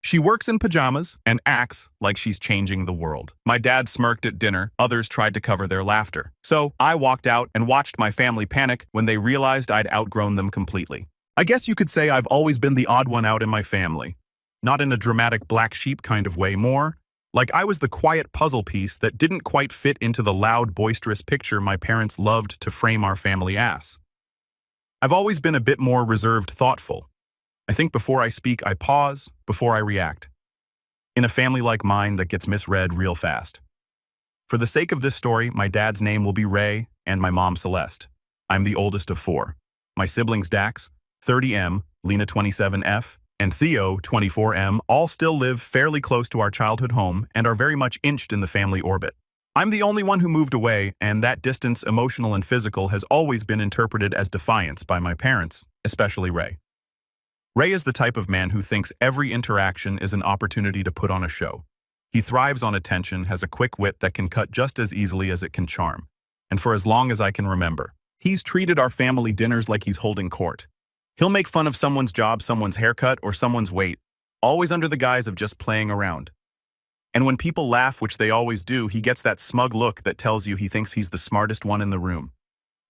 She works in pajamas and acts like she's changing the world. My dad smirked at dinner, others tried to cover their laughter. So I walked out and watched my family panic when they realized I'd outgrown them completely. I guess you could say I've always been the odd one out in my family. Not in a dramatic black sheep kind of way, more like I was the quiet puzzle piece that didn't quite fit into the loud, boisterous picture my parents loved to frame our family as. I've always been a bit more reserved, thoughtful. I think before I speak, I pause, before I react. In a family like mine that gets misread real fast. For the sake of this story, my dad's name will be Ray and my mom Celeste. I'm the oldest of four. My siblings Dax, 30M, Lena 27F, and Theo, 24M, all still live fairly close to our childhood home and are very much inched in the family orbit. I'm the only one who moved away, and that distance, emotional and physical, has always been interpreted as defiance by my parents, especially Ray. Ray is the type of man who thinks every interaction is an opportunity to put on a show. He thrives on attention, has a quick wit that can cut just as easily as it can charm. And for as long as I can remember, he's treated our family dinners like he's holding court. He'll make fun of someone's job, someone's haircut, or someone's weight, always under the guise of just playing around. And when people laugh, which they always do, he gets that smug look that tells you he thinks he's the smartest one in the room.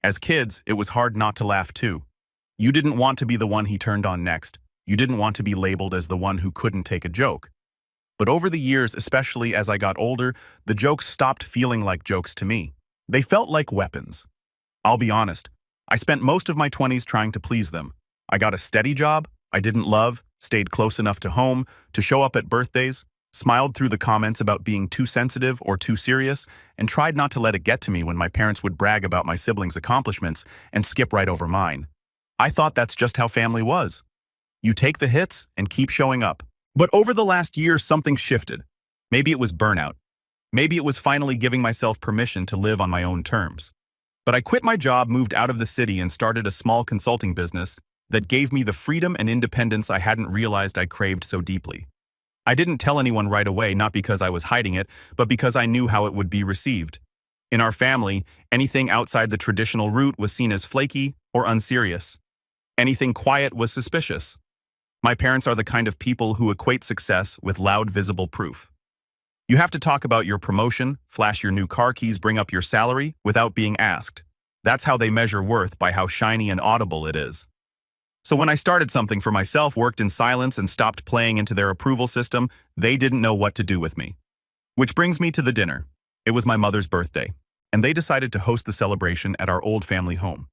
As kids, it was hard not to laugh too. You didn't want to be the one he turned on next. You didn't want to be labeled as the one who couldn't take a joke. But over the years, especially as I got older, the jokes stopped feeling like jokes to me. They felt like weapons. I'll be honest, I spent most of my 20s trying to please them. I got a steady job I didn't love, stayed close enough to home to show up at birthdays, smiled through the comments about being too sensitive or too serious, and tried not to let it get to me when my parents would brag about my siblings' accomplishments and skip right over mine. I thought that's just how family was. You take the hits and keep showing up. But over the last year, something shifted. Maybe it was burnout. Maybe it was finally giving myself permission to live on my own terms. But I quit my job, moved out of the city, and started a small consulting business that gave me the freedom and independence I hadn't realized I craved so deeply. I didn't tell anyone right away, not because I was hiding it, but because I knew how it would be received. In our family, anything outside the traditional route was seen as flaky or unserious. Anything quiet was suspicious. My parents are the kind of people who equate success with loud, visible proof. You have to talk about your promotion, flash your new car keys, bring up your salary without being asked. That's how they measure worth, by how shiny and audible it is. So when I started something for myself, worked in silence, and stopped playing into their approval system, they didn't know what to do with me. Which brings me to the dinner. It was my mother's birthday, and they decided to host the celebration at our old family home.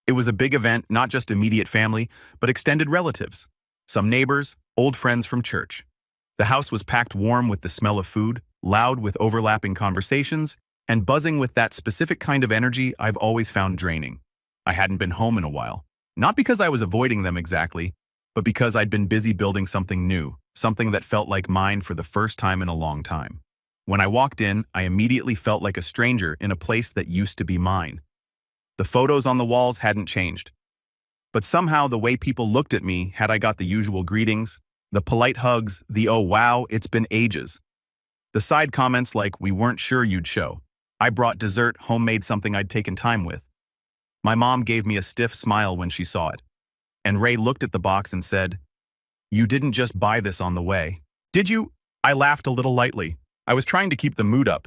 It was a big event, not just immediate family, but extended relatives. Some neighbors, old friends from church. The house was packed warm with the smell of food, loud with overlapping conversations, and buzzing with that specific kind of energy I've always found draining. I hadn't been home in a while. Not because I was avoiding them exactly, but because I'd been busy building something new, something that felt like mine for the first time in a long time. When I walked in, I immediately felt like a stranger in a place that used to be mine. The photos on the walls hadn't changed. But somehow the way people looked at me, had I got the usual greetings, the polite hugs, the "oh wow, it's been ages." The side comments like, "we weren't sure you'd show." I brought dessert, homemade, something I'd taken time with. My mom gave me a stiff smile when she saw it. And Ray looked at the box and said, "You didn't just buy this on the way, did you?" I laughed a little lightly. I was trying to keep the mood up.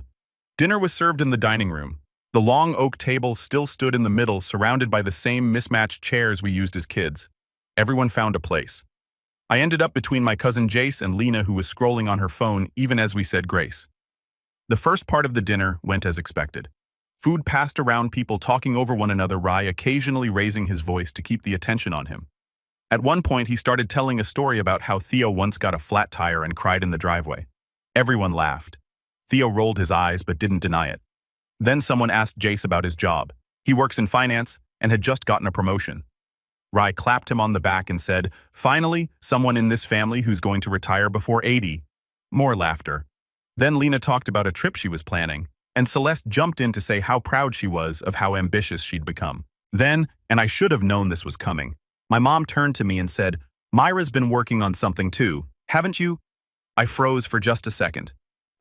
Dinner was served in the dining room. The long oak table still stood in the middle, surrounded by the same mismatched chairs we used as kids. Everyone found a place. I ended up between my cousin Jace and Lena, who was scrolling on her phone even as we said grace. The first part of the dinner went as expected. Food passed around, people talking over one another, Rai occasionally raising his voice to keep the attention on him. At one point, he started telling a story about how Theo once got a flat tire and cried in the driveway. Everyone laughed. Theo rolled his eyes but didn't deny it. Then someone asked Jace about his job. He works in finance and had just gotten a promotion. Rai clapped him on the back and said, "Finally, someone in this family who's going to retire before 80. More laughter. Then Lena talked about a trip she was planning, and Celeste jumped in to say how proud she was of how ambitious she'd become. Then, and I should have known this was coming, my mom turned to me and said, "Myra's been working on something too, haven't you?" I froze for just a second.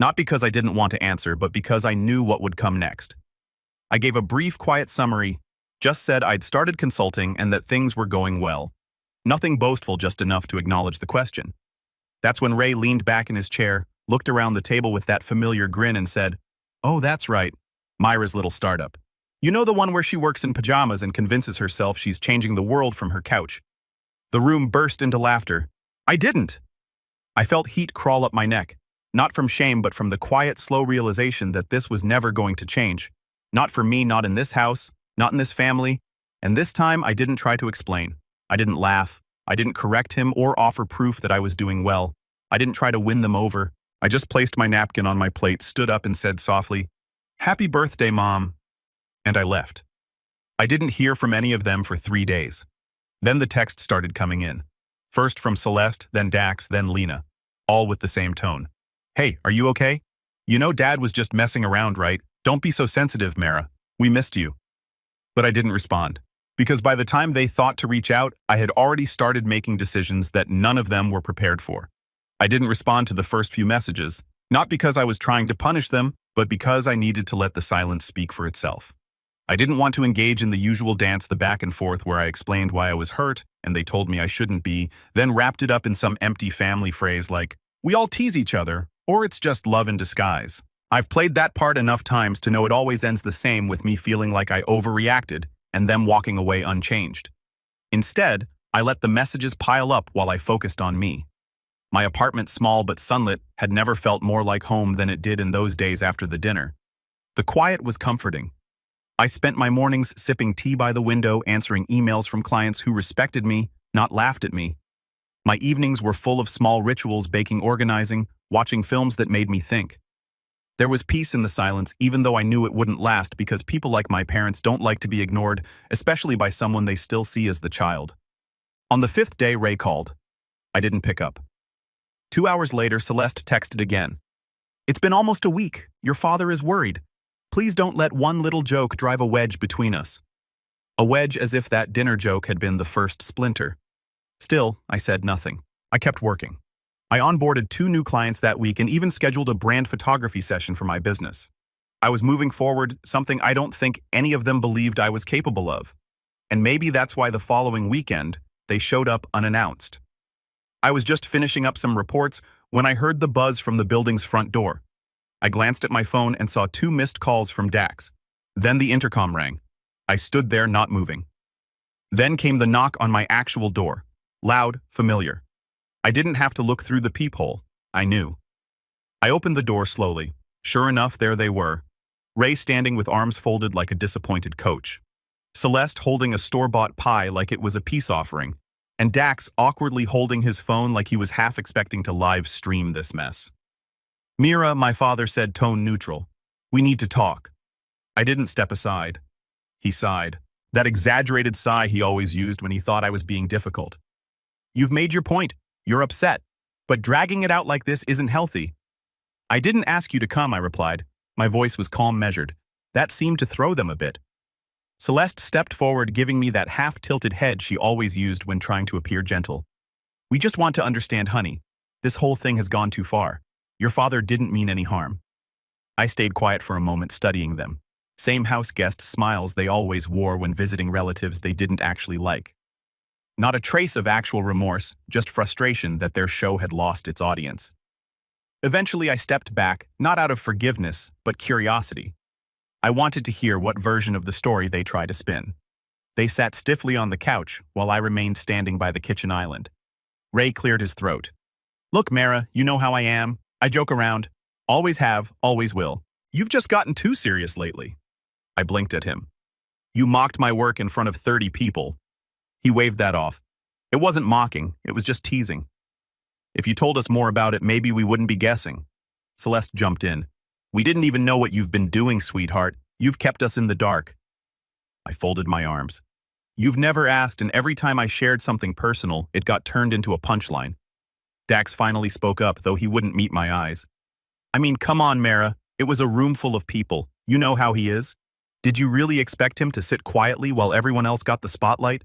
Not because I didn't want to answer, but because I knew what would come next. I gave a brief, quiet summary, just said I'd started consulting and that things were going well. Nothing boastful, just enough to acknowledge the question. That's when Ray leaned back in his chair, looked around the table with that familiar grin and said, "Oh, that's right. Myra's little startup. You know, the one where she works in pajamas and convinces herself she's changing the world from her couch." The room burst into laughter. I didn't. I felt heat crawl up my neck, not from shame but from the quiet, slow realization that this was never going to change. Not for me, not in this house, not in this family. And this time I didn't try to explain. I didn't laugh. I didn't correct him or offer proof that I was doing well. I didn't try to win them over. I just placed my napkin on my plate, stood up and said softly, "Happy birthday, Mom." And I left. I didn't hear from any of them for 3 days. Then the text started coming in. First from Celeste, then Dax, then Lena. All with the same tone. "Hey, are you okay? You know Dad was just messing around, right? Don't be so sensitive, Mara. We missed you." But I didn't respond. Because by the time they thought to reach out, I had already started making decisions that none of them were prepared for. I didn't respond to the first few messages, not because I was trying to punish them, but because I needed to let the silence speak for itself. I didn't want to engage in the usual dance, the back and forth where I explained why I was hurt and they told me I shouldn't be, then wrapped it up in some empty family phrase like, "We all tease each other," or "It's just love in disguise." I've played that part enough times to know it always ends the same, with me feeling like I overreacted and them walking away unchanged. Instead, I let the messages pile up while I focused on me. My apartment, small but sunlit, had never felt more like home than it did in those days after the dinner. The quiet was comforting. I spent my mornings sipping tea by the window, answering emails from clients who respected me, not laughed at me. My evenings were full of small rituals, baking, organizing, watching films that made me think. There was peace in the silence, even though I knew it wouldn't last, because people like my parents don't like to be ignored, especially by someone they still see as the child. On the 5th day, Ray called. I didn't pick up. 2 hours later, Celeste texted again. "It's been almost a week. Your father is worried. Please don't let one little joke drive a wedge between us." A wedge, as if that dinner joke had been the first splinter. Still, I said nothing. I kept working. I onboarded 2 new clients that week and even scheduled a brand photography session for my business. I was moving forward, something I don't think any of them believed I was capable of. And maybe that's why the following weekend, they showed up unannounced. I was just finishing up some reports when I heard the buzz from the building's front door. I glanced at my phone and saw 2 missed calls from Dax. Then the intercom rang. I stood there, not moving. Then came the knock on my actual door. Loud, familiar. I didn't have to look through the peephole. I knew. I opened the door slowly. Sure enough, there they were. Ray standing with arms folded like a disappointed coach. Celeste holding a store-bought pie like it was a peace offering. And Dax awkwardly holding his phone like he was half expecting to live stream this mess. "Mira," my father said, tone neutral. "We need to talk." I didn't step aside. He sighed. That exaggerated sigh he always used when he thought I was being difficult. "You've made your point. You're upset. But dragging it out like this isn't healthy." "I didn't ask you to come," I replied. My voice was calm, measured. That seemed to throw them a bit. Celeste stepped forward, giving me that half-tilted head she always used when trying to appear gentle. "We just want to understand, honey. This whole thing has gone too far. Your father didn't mean any harm." I stayed quiet for a moment, studying them. Same house guest smiles they always wore when visiting relatives they didn't actually like. Not a trace of actual remorse, just frustration that their show had lost its audience. Eventually I stepped back, not out of forgiveness, but curiosity. I wanted to hear what version of the story they tried to spin. They sat stiffly on the couch, while I remained standing by the kitchen island. Ray cleared his throat. "Look, Mara, you know how I am. I joke around. Always have, always will. You've just gotten too serious lately." I blinked at him. "You mocked my work in front of 30 people. He waved that off. "It wasn't mocking, it was just teasing. If you told us more about it, maybe we wouldn't be guessing." Celeste jumped in. "We didn't even know what you've been doing, sweetheart. You've kept us in the dark." I folded my arms. "You've never asked, and every time I shared something personal, it got turned into a punchline." Dax finally spoke up, though he wouldn't meet my eyes. "I mean, come on, Mara. It was a room full of people. You know how he is. Did you really expect him to sit quietly while everyone else got the spotlight?"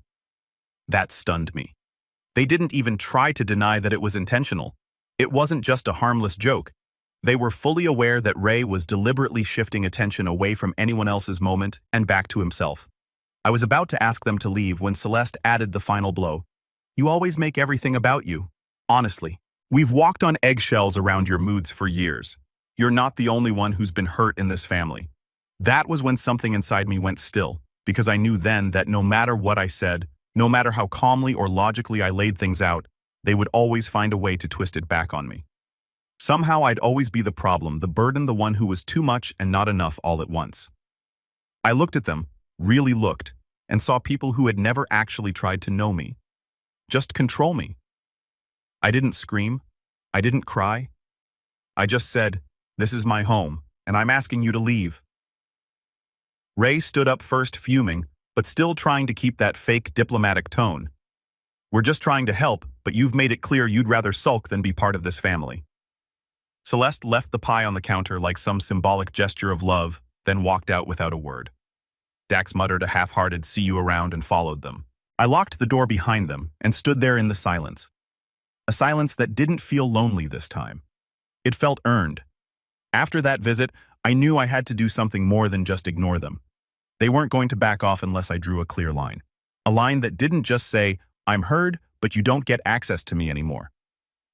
That stunned me. They didn't even try to deny that it was intentional. It wasn't just a harmless joke. They were fully aware that Ray was deliberately shifting attention away from anyone else's moment and back to himself. I was about to ask them to leave when Celeste added the final blow. "You always make everything about you. Honestly, We've walked on eggshells around your moods for years. You're not the only one who's been hurt in this family. That was when something inside me went still, because I knew then that no matter what I said, no matter how calmly or logically I laid things out, they would always find a way to twist it back on me. Somehow I'd always be the problem, the burden, the one who was too much and not enough all at once. I looked at them, really looked, and saw people who had never actually tried to know me. Just control me. I didn't scream. I didn't cry. I just said, "This is my home, and I'm asking you to leave." Ray stood up first, fuming, but still trying to keep that fake diplomatic tone. "We're just trying to help, but you've made it clear you'd rather sulk than be part of this family." Celeste left the pie on the counter like some symbolic gesture of love, then walked out without a word. Dax muttered a half-hearted "see you around" and followed them. I locked the door behind them and stood there in the silence. A silence that didn't feel lonely this time. It felt earned. After that visit, I knew I had to do something more than just ignore them. They weren't going to back off unless I drew a clear line. A line that didn't just say, "I'm heard, but you don't get access to me anymore."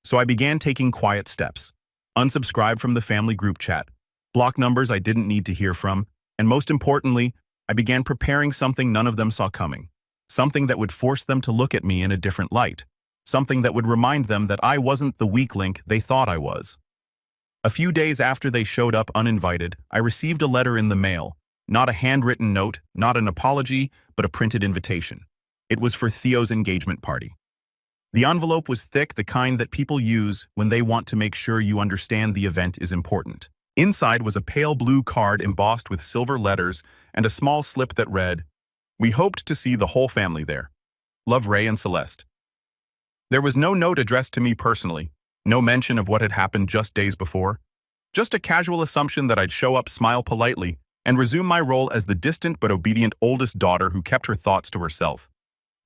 So I began taking quiet steps. Unsubscribed from the family group chat, block numbers I didn't need to hear from, and most importantly, I began preparing something none of them saw coming. Something that would force them to look at me in a different light. Something that would remind them that I wasn't the weak link they thought I was. A few days after they showed up uninvited, I received a letter in the mail. Not a handwritten note, not an apology, but a printed invitation. It was for Theo's engagement party. The envelope was thick, the kind that people use when they want to make sure you understand the event is important. Inside was a pale blue card embossed with silver letters and a small slip that read, "We hoped to see the whole family there. Love, Ray and Celeste." There was no note addressed to me personally, no mention of what had happened just days before, just a casual assumption that I'd show up, smile politely, and resume my role as the distant but obedient oldest daughter who kept her thoughts to herself.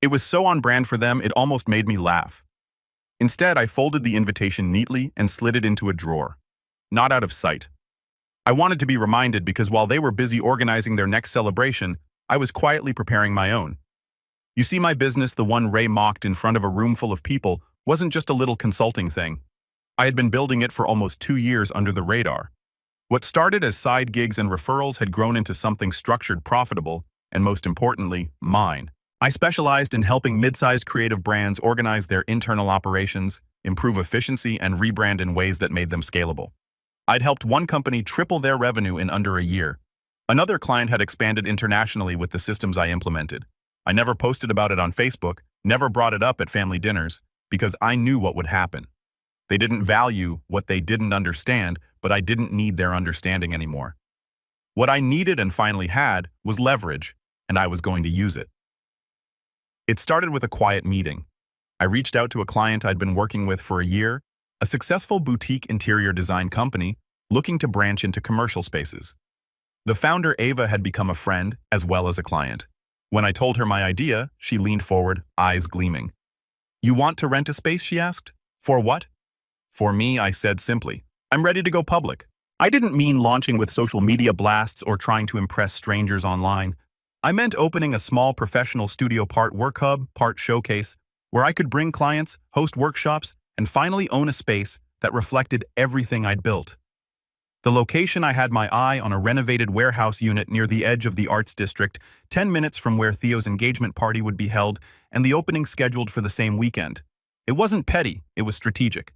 It was so on brand for them it almost made me laugh. Instead, I folded the invitation neatly and slid it into a drawer. Not out of sight. I wanted to be reminded because while they were busy organizing their next celebration, I was quietly preparing my own. You see, my business, the one Ray mocked in front of a room full of people, wasn't just a little consulting thing. I had been building it for almost 2 years under the radar. What started as side gigs and referrals had grown into something structured, profitable, and most importantly, mine. I specialized in helping mid-sized creative brands organize their internal operations, improve efficiency, and rebrand in ways that made them scalable. I'd helped one company triple their revenue in under a year. Another client had expanded internationally with the systems I implemented. I never posted about it on Facebook, never brought it up at family dinners, because I knew what would happen. They didn't value what they didn't understand, but I didn't need their understanding anymore. What I needed and finally had was leverage, and I was going to use it. It started with a quiet meeting. I reached out to a client I'd been working with for a year, a successful boutique interior design company looking to branch into commercial spaces. The founder, Ava, had become a friend as well as a client. When I told her my idea, she leaned forward, eyes gleaming. "You want to rent a space?" she asked. "For what?" "For me," I said simply. "I'm ready to go public." I didn't mean launching with social media blasts or trying to impress strangers online. I meant opening a small professional studio, part work hub, part showcase, where I could bring clients, host workshops, and finally own a space that reflected everything I'd built. The location, I had my eye on a renovated warehouse unit near the edge of the Arts District, 10 minutes from where Theo's engagement party would be held, and the opening scheduled for the same weekend. It wasn't petty, it was strategic.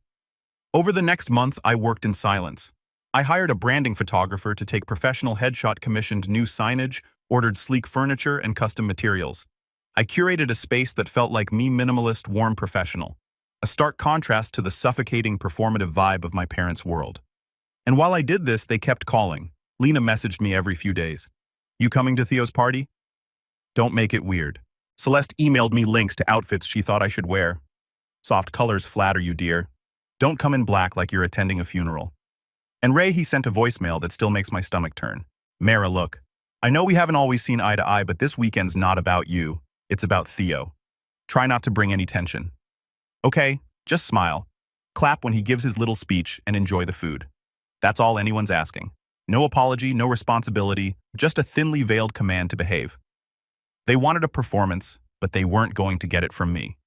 Over the next month, I worked in silence. I hired a branding photographer to take professional headshot, commissioned new signage, ordered sleek furniture and custom materials. I curated a space that felt like me, minimalist, warm, professional. A stark contrast to the suffocating, performative vibe of my parents' world. And while I did this, they kept calling. Lena messaged me every few days. "You coming to Theo's party?" "Don't make it weird." Celeste emailed me links to outfits she thought I should wear. "Soft colors flatter you, dear. Don't come in black like you're attending a funeral." And Ray, he sent a voicemail that still makes my stomach turn. "Mara, look. I know we haven't always seen eye to eye, but this weekend's not about you. It's about Theo. Try not to bring any tension. Okay, just smile. Clap when he gives his little speech and enjoy the food. That's all anyone's asking. No apology, no responsibility, just a thinly veiled command to behave." They wanted a performance, but they weren't going to get it from me.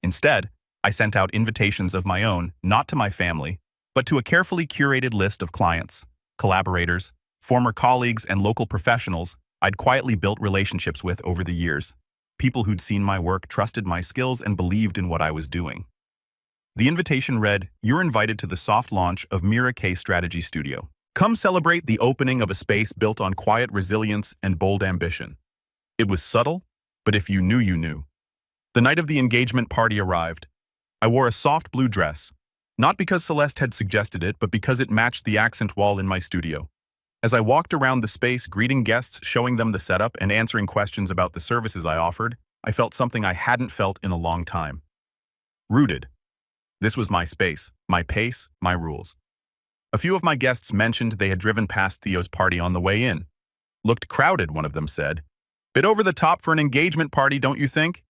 Instead, I sent out invitations of my own, not to my family, but to a carefully curated list of clients, collaborators, former colleagues, and local professionals I'd quietly built relationships with over the years. People who'd seen my work, trusted my skills, and believed in what I was doing. The invitation read, "You're invited to the soft launch of Mira K Strategy Studio. Come celebrate the opening of a space built on quiet resilience and bold ambition." It was subtle, but if you knew, you knew. The night of the engagement party arrived. I wore a soft blue dress, not because Celeste had suggested it, but because it matched the accent wall in my studio. As I walked around the space, greeting guests, showing them the setup, and answering questions about the services I offered, I felt something I hadn't felt in a long time. Rooted. This was my space, my pace, my rules. A few of my guests mentioned they had driven past Theo's party on the way in. "Looked crowded," one of them said. "Bit over the top for an engagement party, don't you think?"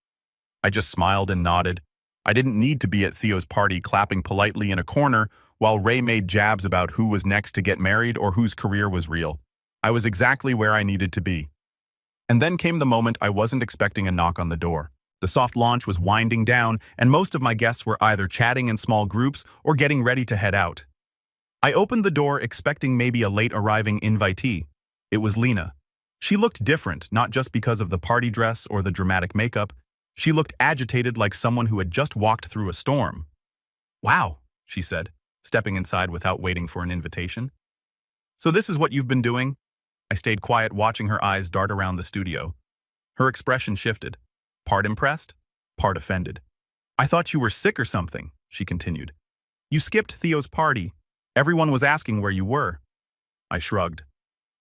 I just smiled and nodded. I didn't need to be at Theo's party clapping politely in a corner while Ray made jabs about who was next to get married or whose career was real. I was exactly where I needed to be. And then came the moment I wasn't expecting, a knock on the door. The soft launch was winding down, and most of my guests were either chatting in small groups or getting ready to head out. I opened the door expecting maybe a late-arriving invitee. It was Lena. She looked different, not just because of the party dress or the dramatic makeup. She looked agitated, like someone who had just walked through a storm. "Wow," she said, stepping inside without waiting for an invitation. "So this is what you've been doing?" I stayed quiet, watching her eyes dart around the studio. Her expression shifted, part impressed, part offended. "I thought you were sick or something," she continued. "You skipped Theo's party. Everyone was asking where you were." I shrugged.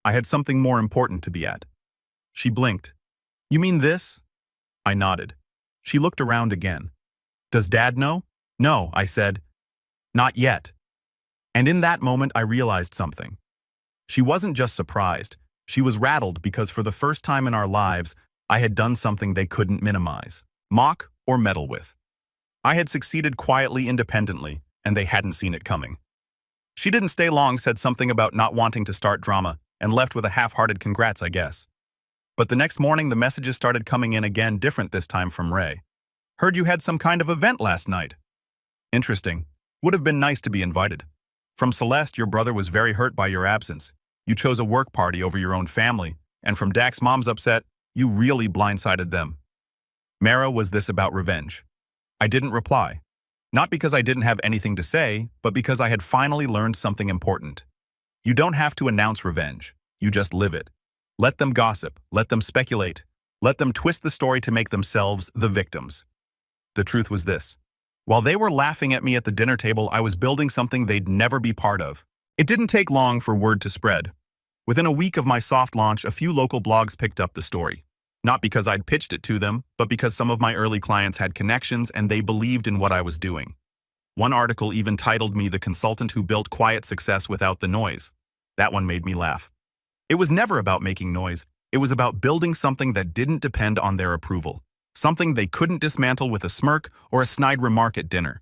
I had something more important to be at. She blinked. "You mean this?" I nodded. She looked around again. "Does Dad know?" "No," I said. "Not yet." And in that moment, I realized something. She wasn't just surprised. She was rattled because for the first time in our lives, I had done something they couldn't minimize, mock, or meddle with. I had succeeded quietly, independently, and they hadn't seen it coming. She didn't stay long, said something about not wanting to start drama, and left with a half-hearted congrats, I guess. But the next morning, the messages started coming in again, different this time from Ray. "Heard you had some kind of event last night." "Interesting. Would have been nice to be invited." "From Celeste, your brother was very hurt by your absence. You chose a work party over your own family, and from Dak's mom's upset, you really blindsided them." Mara, was this about revenge? I didn't reply. Not because I didn't have anything to say, but because I had finally learned something important. You don't have to announce revenge. You just live it. Let them gossip, let them speculate, let them twist the story to make themselves the victims. The truth was this. While they were laughing at me at the dinner table, I was building something they'd never be part of. It didn't take long for word to spread. Within a week of my soft launch, a few local blogs picked up the story. Not because I'd pitched it to them, but because some of my early clients had connections and they believed in what I was doing. One article even titled me the consultant who built quiet success without the noise. That one made me laugh. It was never about making noise. It was about building something that didn't depend on their approval. Something they couldn't dismantle with a smirk or a snide remark at dinner.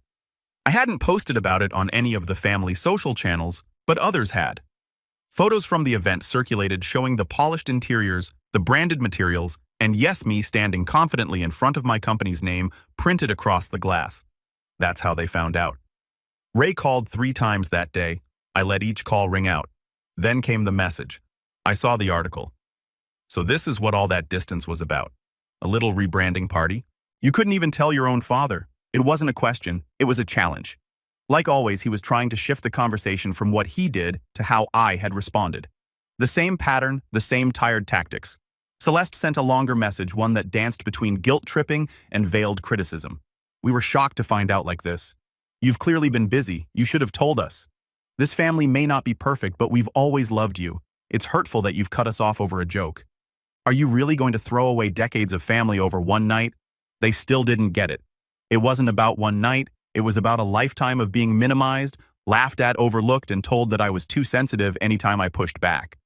I hadn't posted about it on any of the family social channels, but others had. Photos from the event circulated showing the polished interiors, the branded materials, and yes, me standing confidently in front of my company's name printed across the glass. That's how they found out. Ray called 3 times that day. I let each call ring out. Then came the message. I saw the article. So this is what all that distance was about. A little rebranding party? You couldn't even tell your own father. It wasn't a question, it was a challenge. Like always, he was trying to shift the conversation from what he did to how I had responded. The same pattern, the same tired tactics. Celeste sent a longer message, one that danced between guilt-tripping and veiled criticism. "We were shocked to find out like this. You've clearly been busy. You should have told us. This family may not be perfect, but we've always loved you. It's hurtful that you've cut us off over a joke. Are you really going to throw away decades of family over one night?" They still didn't get it. It wasn't about one night. It was about a lifetime of being minimized, laughed at, overlooked, and told that I was too sensitive anytime I pushed back.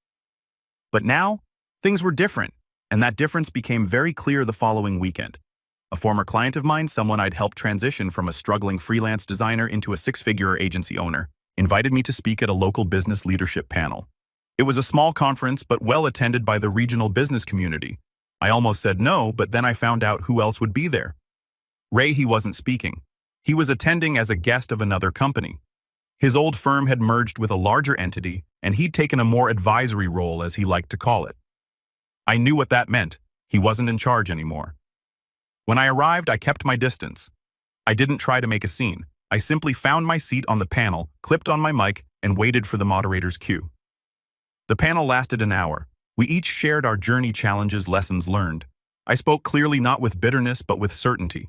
But now, things were different, and that difference became very clear the following weekend. A former client of mine, someone I'd helped transition from a struggling freelance designer into a 6-figure agency owner, invited me to speak at a local business leadership panel. It was a small conference, but well attended by the regional business community. I almost said no, but then I found out who else would be there. Ray, he wasn't speaking. He was attending as a guest of another company. His old firm had merged with a larger entity, and he'd taken a more advisory role, as he liked to call it. I knew what that meant. He wasn't in charge anymore. When I arrived, I kept my distance. I didn't try to make a scene. I simply found my seat on the panel, clipped on my mic, and waited for the moderator's cue. The panel lasted an hour. We each shared our journey challenges, lessons learned. I spoke clearly, not with bitterness, but with certainty.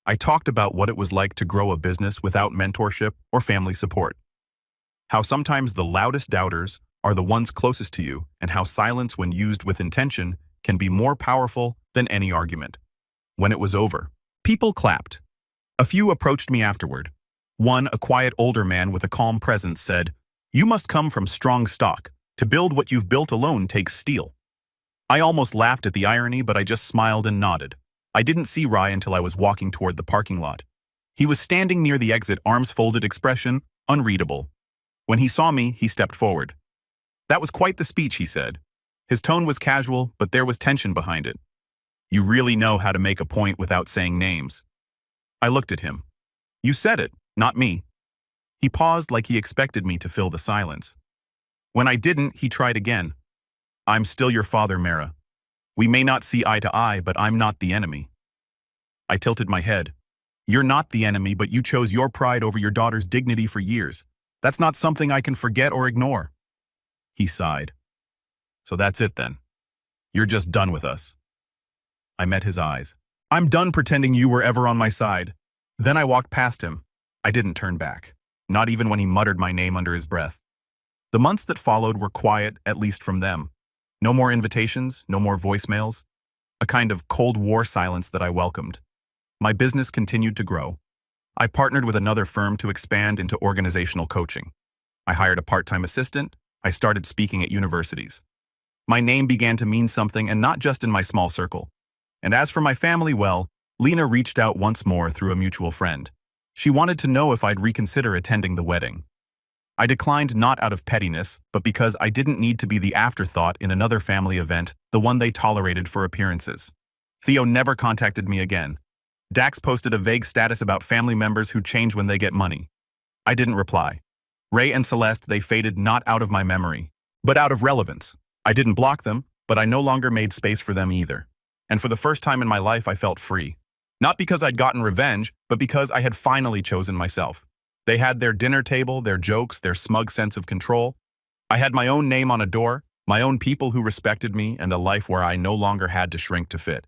I talked about what it was like to grow a business without mentorship or family support. How sometimes the loudest doubters are the ones closest to you, and how silence, when used with intention, can be more powerful than any argument. When it was over, people clapped. A few approached me afterward. One, a quiet older man with a calm presence, said, "You must come from strong stock. To build what you've built alone takes steel." I almost laughed at the irony, but I just smiled and nodded. I didn't see Rai until I was walking toward the parking lot. He was standing near the exit, arms folded, expression unreadable. When he saw me, he stepped forward. "That was quite the speech," he said. His tone was casual, but there was tension behind it. "You really know how to make a point without saying names." I looked at him. "You said it, not me." He paused, like he expected me to fill the silence. When I didn't, he tried again. "I'm still your father, Mara. We may not see eye to eye, but I'm not the enemy." I tilted my head. "You're not the enemy, but you chose your pride over your daughter's dignity for years. That's not something I can forget or ignore." He sighed. "So that's it then. You're just done with us." I met his eyes. "I'm done pretending you were ever on my side." Then I walked past him. I didn't turn back, not even when he muttered my name under his breath. The months that followed were quiet, at least from them. No more invitations, no more voicemails. A kind of Cold War silence that I welcomed. My business continued to grow. I partnered with another firm to expand into organizational coaching. I hired a part-time assistant. I started speaking at universities. My name began to mean something, and not just in my small circle. And as for my family, well, Lena reached out once more through a mutual friend. She wanted to know if I'd reconsider attending the wedding. I declined, not out of pettiness, but because I didn't need to be the afterthought in another family event, the one they tolerated for appearances. Theo never contacted me again. Dax posted a vague status about family members who change when they get money. I didn't reply. Ray and Celeste, they faded not out of my memory, but out of relevance. I didn't block them, but I no longer made space for them either. And for the first time in my life, I felt free. Not because I'd gotten revenge, but because I had finally chosen myself. They had their dinner table, their jokes, their smug sense of control. I had my own name on a door, my own people who respected me, and a life where I no longer had to shrink to fit.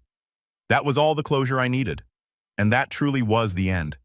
That was all the closure I needed. And that truly was the end.